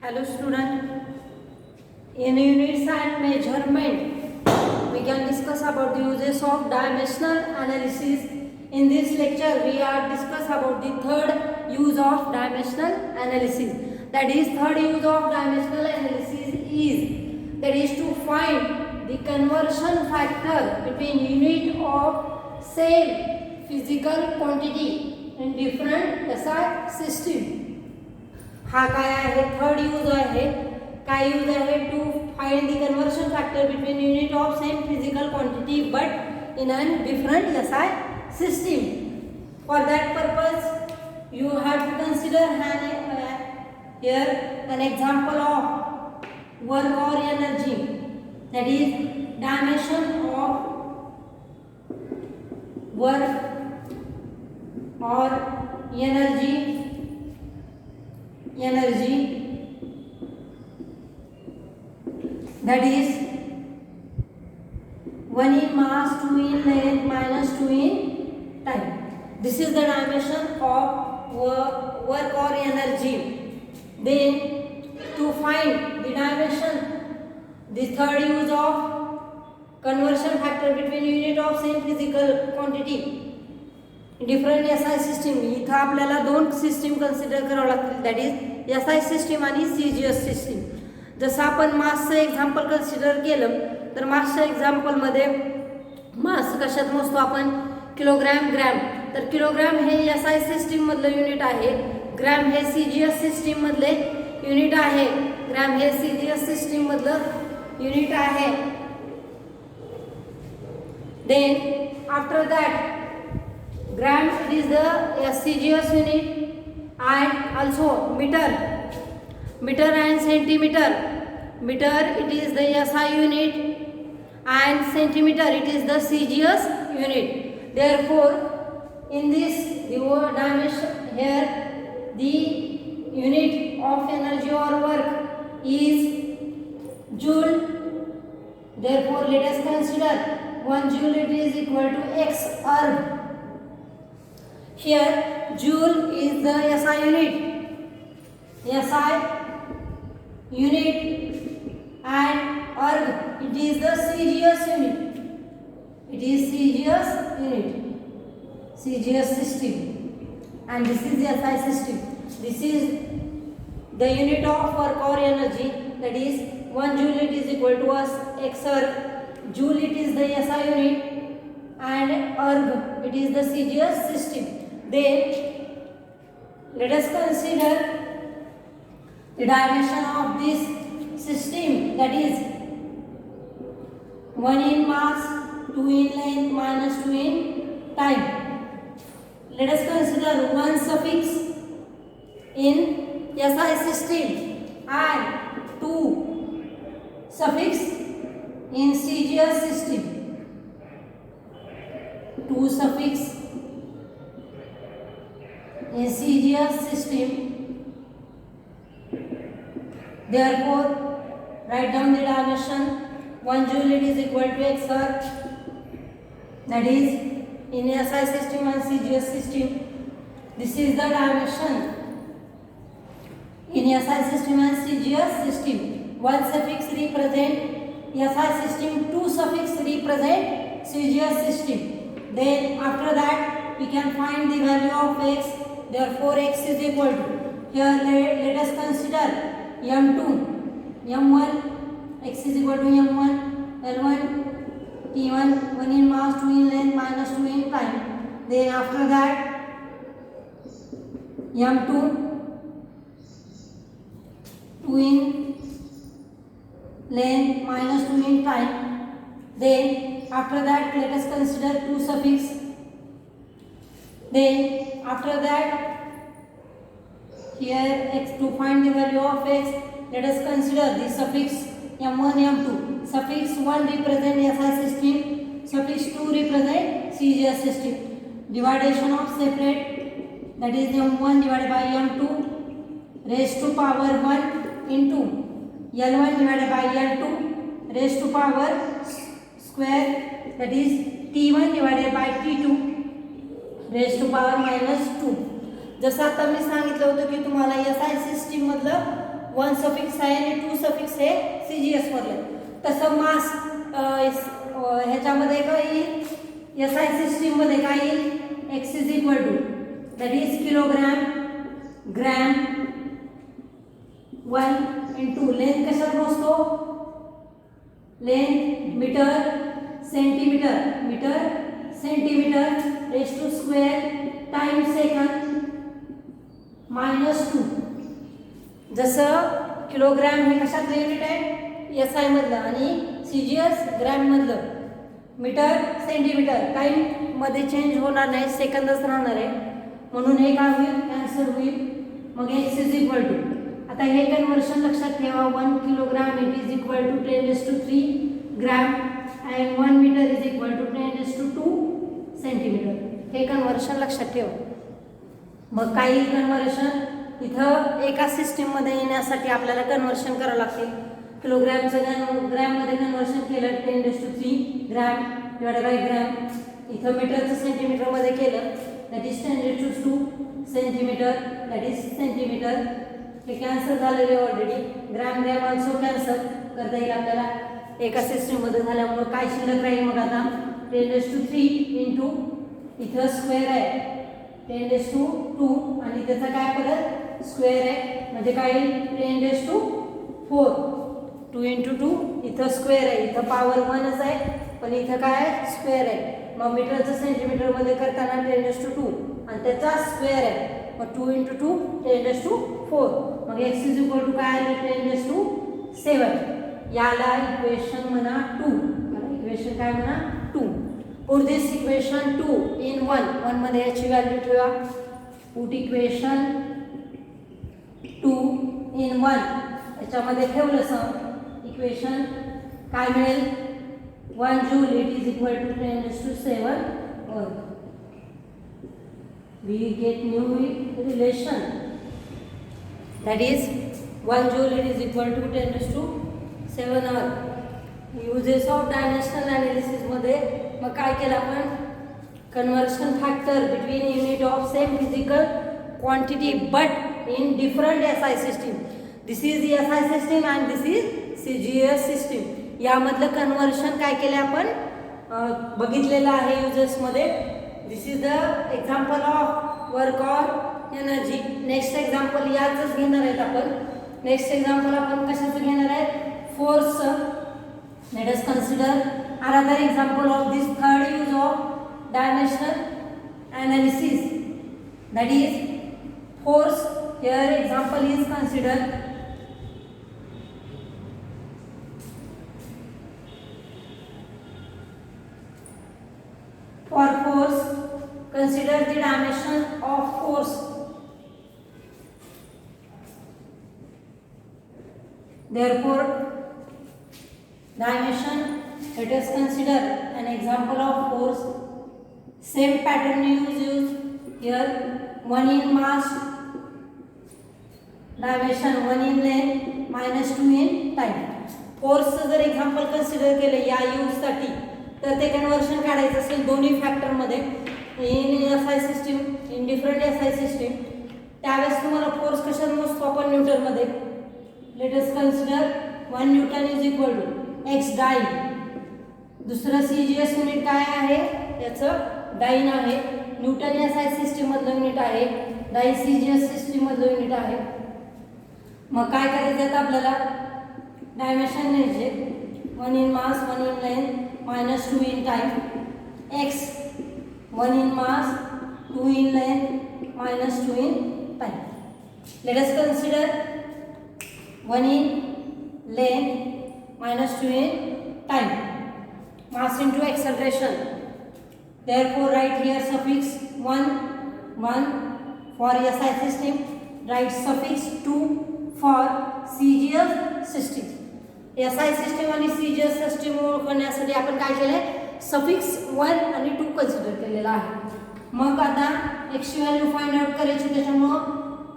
Hello student, in units and measurement we can discuss about the uses of dimensional analysis. In this lecture we are discuss about the third use of dimensional analysis. That is, third use of dimensional analysis is to find the conversion factor between unit of same physical quantity in different SI system. हा काय आहे, third use आहे. काय use आहे, to find the conversion factor between unit of same physical quantity but in an different SI system. For that purpose you have to consider here an example of work or energy, that is dimension of work or energy that is 1 in mass, 2 in length, minus 2 in time. This is the dimension of work or energy. Then to find the dimension, the third use of conversion factor between unit of same physical quantity different SI system. इथं आपल्याला दोन system consider करावं लागतील, that is SI system आणि CGS system. जसं आपण मासचं example consider केलं तर मासच्या एक्झाम्पलमध्ये मास कशात मोजतो आपण, किलोग्रॅम, ग्रॅम. तर किलोग्रॅम हे SI सिस्टीम मधलं युनिट आहे, ग्रॅम हे CGS सिस्टीम मधले युनिट आहे, ग्रॅम हे CGS सिस्टीम मधलं युनिट आहे. Then after that gram it is the CGS unit and also meter and centimeter. Meter it is the SI unit and centimeter it is the CGS unit. Therefore in this the dimension here the unit of energy or work is joule. Therefore let us consider 1 joule it is equal to x erg. Here joule is the SI unit and erg it is the CGS unit. It is CGS unit, CGS system, and this is the SI system. This is the unit of work or energy, that is 1 joule it is equal to x erg. Joule it is the SI unit and erg it is the CGS system. Then let us consider the dimension of this system, that is 1 in mass, 2 in length, minus 2 in time. Let us consider 1 suffix in SI system and 2 suffix in CGS system. 2 suffix in CGS system. Therefore write down the dimension. 1 joule it is equal to x erg, that is in SI system and CGS system. This is the dimension in SI system and CGS system. 1 suffix represent SI system, 2 suffix represent CGS system. Then after that we can find the value of x. Therefore x is equal to, here let us consider m2, m1, x is equal to m1, l1, t1, 1 in mass, 2 in length, minus 2 in time. Then after that m2, 2 in length, minus 2 in time. Then after that let us consider 2 suffix. Then after that here x, to find the value of x let us consider the suffix m1, m2. Suffix 1 represent SI system, suffix 2 represent CGS system. Division of separate, that is m1 divided by m2 raised to power 1 into l1 divided by l2 raised to power square, that is t1 divided by t2 raised to power minus 2. जसं आता मी सांगितलं होतं की तुम्हाला SI system मधलं 1 suffix आहे आणि 2 suffix हे CGS वरले. तसं मास ह्याच्यामध्ये काय येईल, SI सिस्टीम मध्ये काय येईल, x is equal to that is kilogram gram 1 into length कशात मोजतो, length metre centimetre, metre centimetre raise to square time second -2. जसं किलोग्रॅम हे कशातलं युनिट आहे, SI मधलं, आणि CGS ग्रॅम मधलं, मीटर सेंटीमीटर टाइम मध्ये चेंज होणार नाही, सेकंदच राहणार आहे, म्हणून हे काय होईल, कॅन्सल होईल. मग x इज इक्वल टू, आता हे कन्वर्शन लक्षात ठेवा, 1 kilogram it is equal to 10⁻³ gram and 1 metre is equal to 10⁻² centimetre. हे कन्वर्शन लक्षात ठेवा. मग काही कन्वर्शन इथं एका सिस्टीममध्ये येण्यासाठी आपल्याला कन्वर्शन करावं लागते. किलोग्रॅमचं ग्रॅममध्ये कन्वर्शन केलं 10⁻³ ग्रॅम डिवाइडेड बाय ग्रॅम. इथं मीटरचं सेंटीमीटरमध्ये केलं that is 10⁻² centimetre that is centimetre. हे कॅन्सल झालेले already, gram gram also cancel करता येईल आपल्याला एका सिस्टीममध्ये झाल्यामुळं. काय शिल्लक राहील मग आता, 10⁻³ इंटू इथं स्क्वेअर आहे 10⁻² आणि त्याचा काय परत स्क्वेअर आहे, म्हणजे काय येईल 10⁻⁴. 2 इंटू 2 इथं स्क्वेअर आहे, इथं पॉवर 1च आहे पण इथं काय आहे स्क्वेअर आहे. मग मीटरचं सेंटीमीटरमध्ये करताना 10⁻² आणि त्याचा स्क्वेअर आहे, मग 2 इंटू 2 10⁻⁴. मग x इज इक्वल टू काय आहे 10⁻⁷. याला इक्वेशन म्हणा 2, याला इक्वेशन काय म्हणा 2. पुट दिस इक्वेशन 2 इन 1 मध्ये याची व्हॅल्यू ठेवा. पुट इक्वेशन 2 इन 1 याच्यामध्ये ठेवलं सम इक्वेशन काय मिळेल, 1 joule it is equal to 10⁻⁷. We get new relation, that is 1 joule it is equal to 10⁻⁷. Uses of dimensional analysis मध्ये मग काय केलं आपण, conversion factor between unit of same physical quantity but in different SI system. This is SI system and this is CGS system. यामधलं conversion काय केलं आपण बघितलेलं आहे युजर्समध्ये. This is the example of work or energy. Next example याचंच घेणार आहेत आपण. नेक्स्ट एक्झाम्पल आपण कशाचं घेणार आहे, फोर्सचं. Let us consider another example of this third use of dimensional analysis, that is force. Here example is considered. For force, consider the dimension of force. Therefore, dimension, let us consider an example of force. Same pattern used here. 1 in mass, dimension 1 in length minus 2 in time. Force जर example consider केलं या यूजसाठी तर ते conversion काढायचं असेल दोन्ही फॅक्टरमध्ये, in SI system in different SI system. त्यावेळेस तुम्हाला फोर्स कशात मोजतो आपण, न्यूटनमध्ये. Let us consider 1 newton is equal to x dyne. दुसरं CGS युनिट काय आहे, त्याचं डाइन आहे. न्यूटन SI सिस्टीम मधलं युनिट आहे, डाइन CGS सिस्टीम मधलं युनिट आहे. मग काय करायचं आहे आपल्याला, डायमेन्शन न्यायचे. 1 in mass 1 in length minus 2 in time. x 1 in mass 2 in length minus 2 in time. Let us consider 1 in length minus 2 in time. Mass into acceleration. Therefore write here suffix 1 for SI system. Write suffix 2 for CGS system. SI system आणि CGS system ओळखण्यासाठी आपण काय केलंय, suffix 1 आणि 2 consider केलेला आहे. मग आता x ची व्हॅल्यू फाइंड आउट करायची, त्याच्यामुळं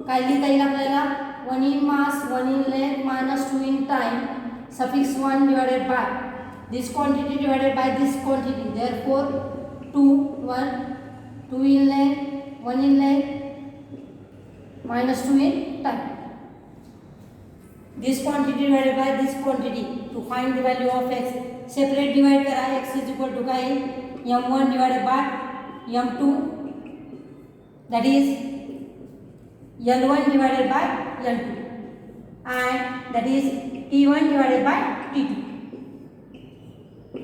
काय लिहिता येईल आपल्याला, 1 in mass 1 in length minus 2 in time, suffix 1 divided by this quantity divided by this quantity. Therefore 2 in length 1 in length minus 2 in time. this quantity divided by this quantity to find the value of x. Separate divide करा, x is equal to काय m1 divided by m2, that is L1 divided by L2, and that is T1 divided by T2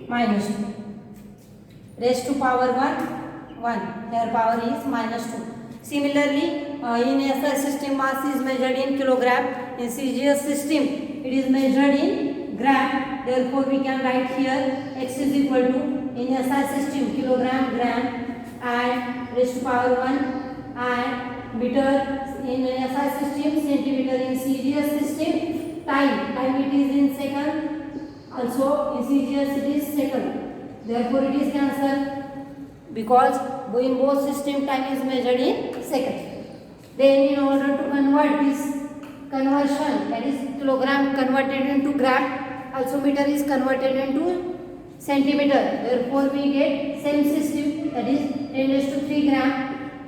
minus 2 raised to power 1. Here power is minus 2. Similarly, in SI system mass is measured in kilogram. In CGS system it is measured in gram. Therefore we can write here x is equal to, in SI system, kilogram, gram, and raised to power 1, and meter in SI system, centimeter in CGS system, time it is in second. Also in CGS it is second. Therefore it is cancelled because in both system time is measured in second. Then in order to convert this conversion, that is kilogram converted into gram, also meter is converted into centimeter. Therefore we get same system, that is 10 raised to 3 gram,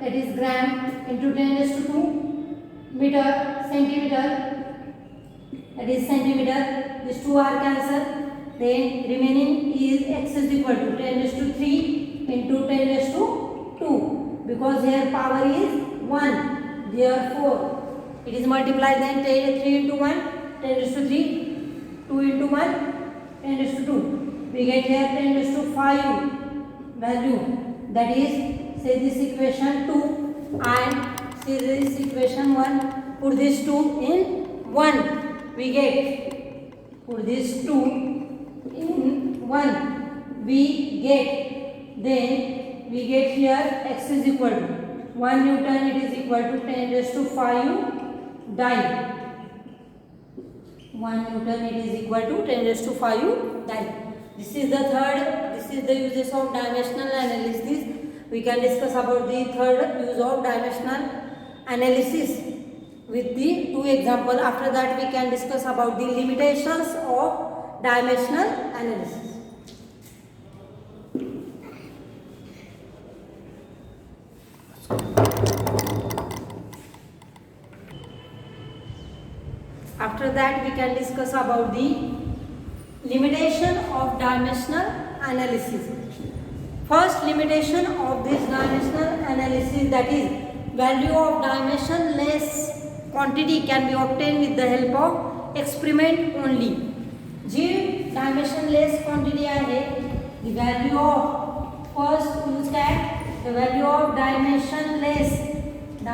that is gram into 10 raised to 2 meter, centimeter, that is centimeter. These two are cancelled. Then remaining is x is equal to 10 raised to 3 into 10 raised to 2, because here power is 1. Therefore it is multiplied, then 3 into 1, 10 raised to 3, 2 into 1, 10 raised to 2. We get here 10 raised to 5 value. That is, say this equation 2 and say this equation 1. Put this 2 in 1. We get, put this 2 in 1. We get, then we get here x is equal to 1 Newton, it is equal to 10 raised to 5 dyne. 1 Newton it is equal to 10 raised to 5 dyne. This is the third, this is the uses of dimensional analysis. We can discuss about the third use of dimensional analysis with the two examples. After that we can discuss about the limitations of dimensional analysis. After that we can discuss about the limitation of dimensional analysis. First limitation of this dimensional analysis, that is value of dimensionless quantity can be obtained with the help of experiment only. जी dimensionless quantity आहे, the value of first use that the value of dimensionless quantity can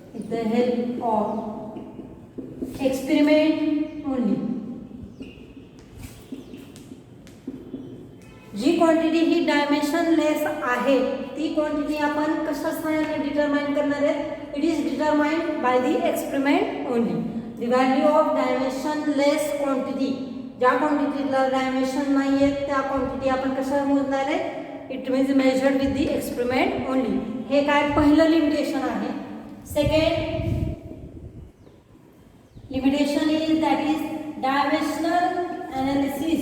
be obtained with the help of experiment only. जी quantity ही dimensionless आहे ती quantity आपण कशा सहाय्याने determine करणार आहे? It is determined by the experiment only. The value of dimensionless quantity, ज्या क्वांटिटीला डायमेन्शन नाही आहे त्या क्वांटिटी आपण कशा मोजणार आहे? It means measured with the experiment only. हे काय पहिलं लिमिटेशन आहे. Second limitation is, that is dimensional analysis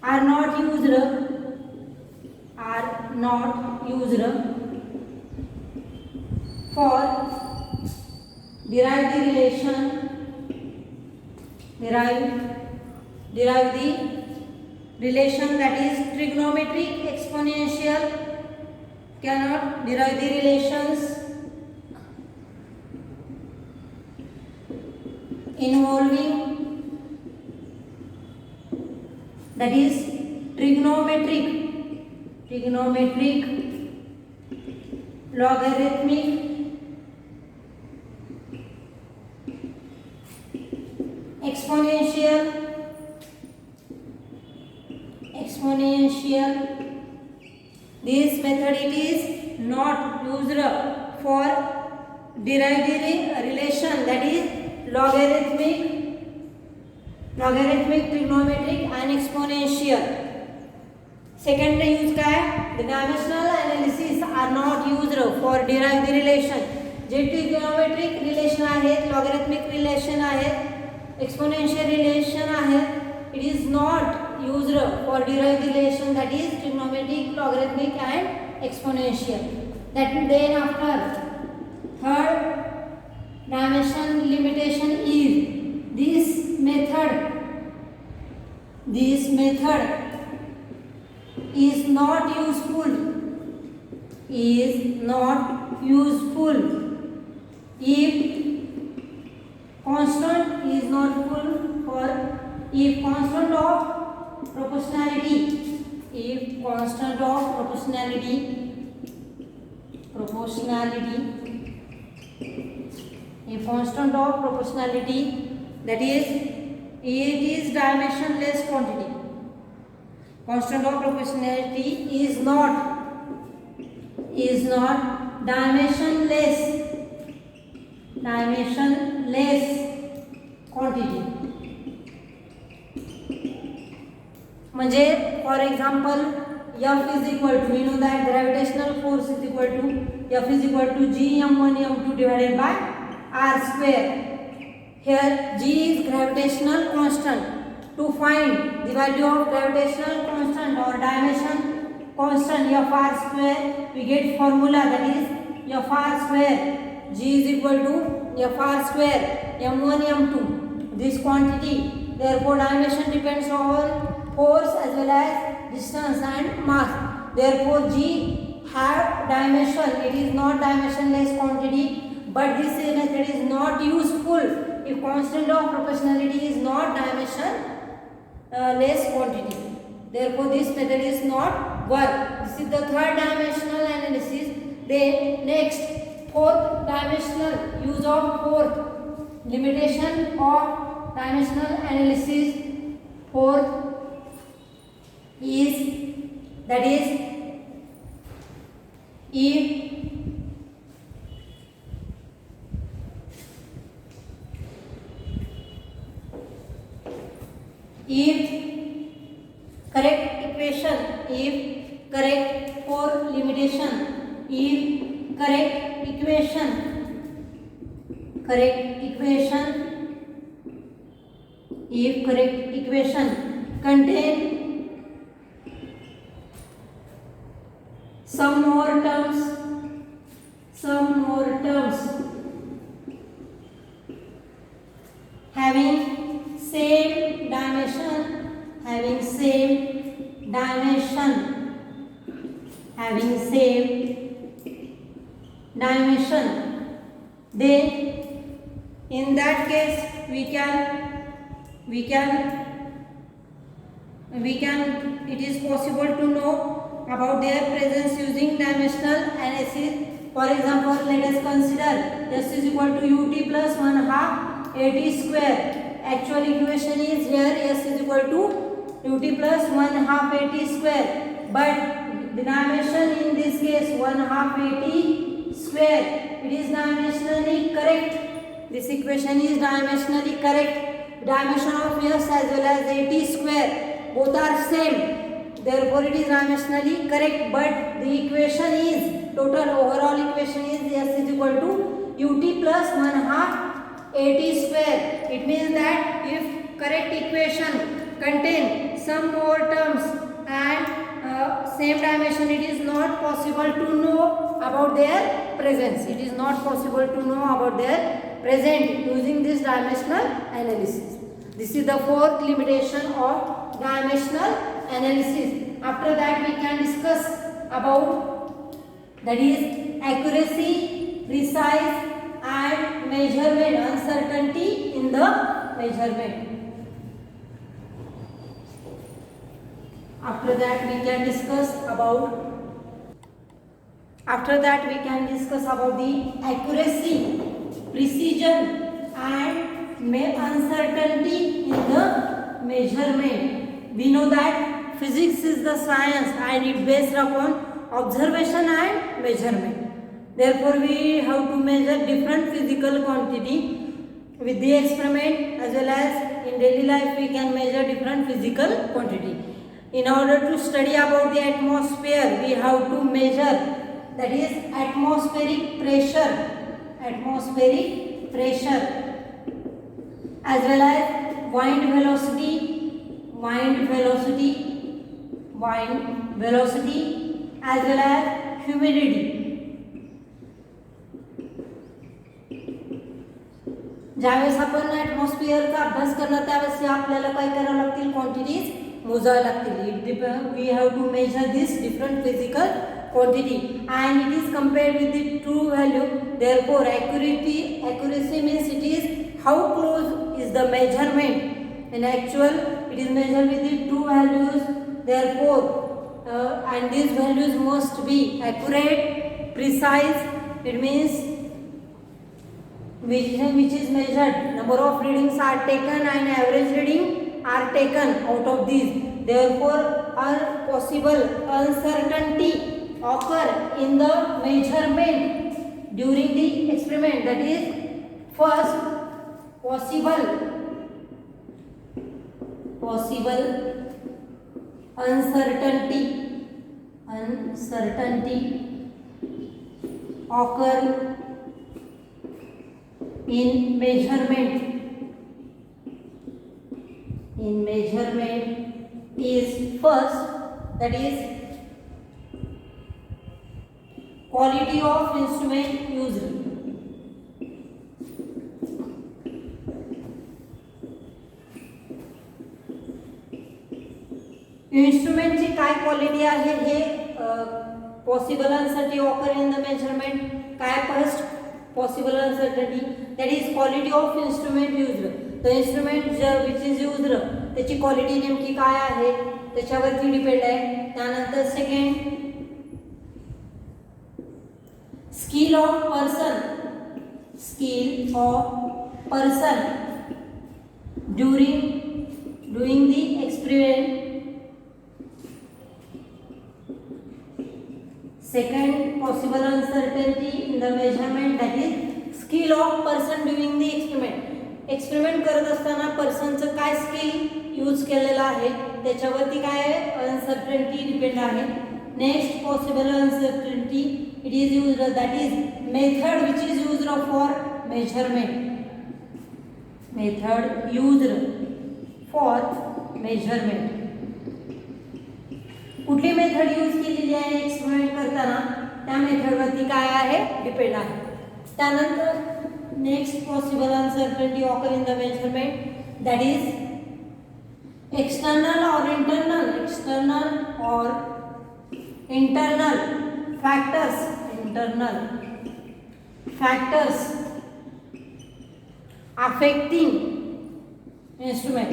are not used for derive the relation, that is trigonometric exponential cannot derive the relations involving, that is trigonometric, logarithmic, exponential. This method it is not used for derive the relation, that is logarithmic, trigonometric and exponential. Second use काय आहे, the dimensional analysis are not used for derive the relation. जे trigonometric relation आहेत, logarithmic relation आहेत, exponential relation आहेत, it is not used for derive the relation that is trigonometric, logarithmic and exponential. That then after third dimension limitation is this method is not useful if constant is not full, or if constant of proportionality that is it is dimensionless quantity. Constant of proportionality is not dimensionless quantity. म्हणजे for example F is equal to, we know that gravitational force is equal to F is equal to G m1 m2 divided by r square. Here G is gravitational constant. To find the value of gravitational constant or dimension constant Fr square, we get formula, that is Fr square. G is equal to Fr square m1 m2, this quantity. Therefore dimension depends on force as well as distance and mass. Therefore G have dimension, it is not dimensionless quantity, but this method is not useful if constant of proportionality is not dimensionless quantity. Therefore this method is not work. This is the third dimensional analysis. Then next, fourth dimensional use of fourth limitation of dimensional analysis. Fourth is, that is if correct equation, if correct for limitation, if correct equation contain some more terms having same dimension, then in that case we can it is possible to know about their presence using dimensional analysis. For example, let us consider S is equal to ut plus 1/2 at square. Actual equation is here S is equal to ut plus 1/2 at square, but the dimension in this case 1/2 at square, it is dimensionally correct. This equation is dimensionally correct. Dimension of S as well as at square both are same. Therefore it is dimensionally correct, but the equation is, total overall equation is S is equal to ut plus 1/2 at square. It means that if correct equation contain some more terms and same dimension, it is not possible to know about their presence. It is not possible to know about their presence using this dimensional analysis. This is the fourth limitation of dimensional analysis. After that we can discuss about, that is accuracy, precise and measurement, uncertainty in the measurement. After that we can discuss about the accuracy, precision and uncertainty in the measurement. We know that physics is the science and it based upon observation and measurement. Therefore we have to measure different physical quantity with the experiment, as well as in daily life we can measure different physical quantity. In order to study about the atmosphere, we have to measure, that is atmospheric pressure, as well as wind velocity, as well as humidity. ज्यावेळेस आपण ॲटमॉस्फिअरचा अभ्यास करणार त्यावेळेस आपल्याला काय करावं लागतील, quantities मोजावे लागतील. We have to measure this different physical quantity and it is compared with the true value. Therefore accuracy means it is how close is the measurement. In actual it is measured with the true values. Therefore and these values must be accurate, precise. It means which is measured, number of readings are taken and average reading are taken out of these. Therefore a possible uncertainty occur in the measurement during the experiment. That is, first possible uncertainty occur in measurement is first, that is quality of instrument used. इंस्ट्रुमेंटची काय quality आहे हे possible uncertainty occur in the measurement. काय first possible uncertainty, that is quality of instrument used. The instrument which is used त्याची quality नेमकी काय आहे त्याच्यावरती डिपेंड आहे. त्यानंतर second skill of person during doing the experiment. Second possible uncertainty in the measurement, that is skill of person during the experiment. Experiment करत असताना पर्सनचं काय स्किल यूज केलेलं आहे त्याच्यावरती काय अनसर्टनिटी डिपेंड आहे. Next possible uncertainty, it is used, that is method which is used for measurement. कुठली method use केलेली आहे एक्सपेरिमेंट करताना त्या मेथडवरती काय आहे डिपेंड आहे. त्यानंतर next possible uncertainty occur in the measurement, that is external or internal factors affecting instrument,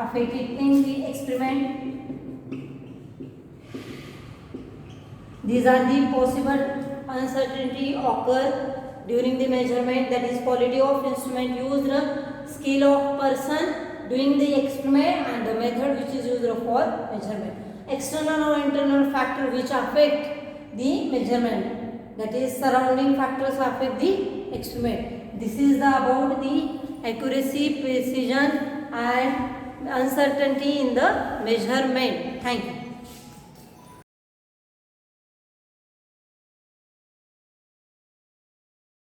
affecting the experiment. These are the possible uncertainty occur during the measurement, that is quality of instrument used, skill of person doing the experiment, and the method which is used for measurement. External or internal factor which affect the measurement, that is surrounding factors affect the experiment. This is about the accuracy, precision and uncertainty in the measurement. Thank you.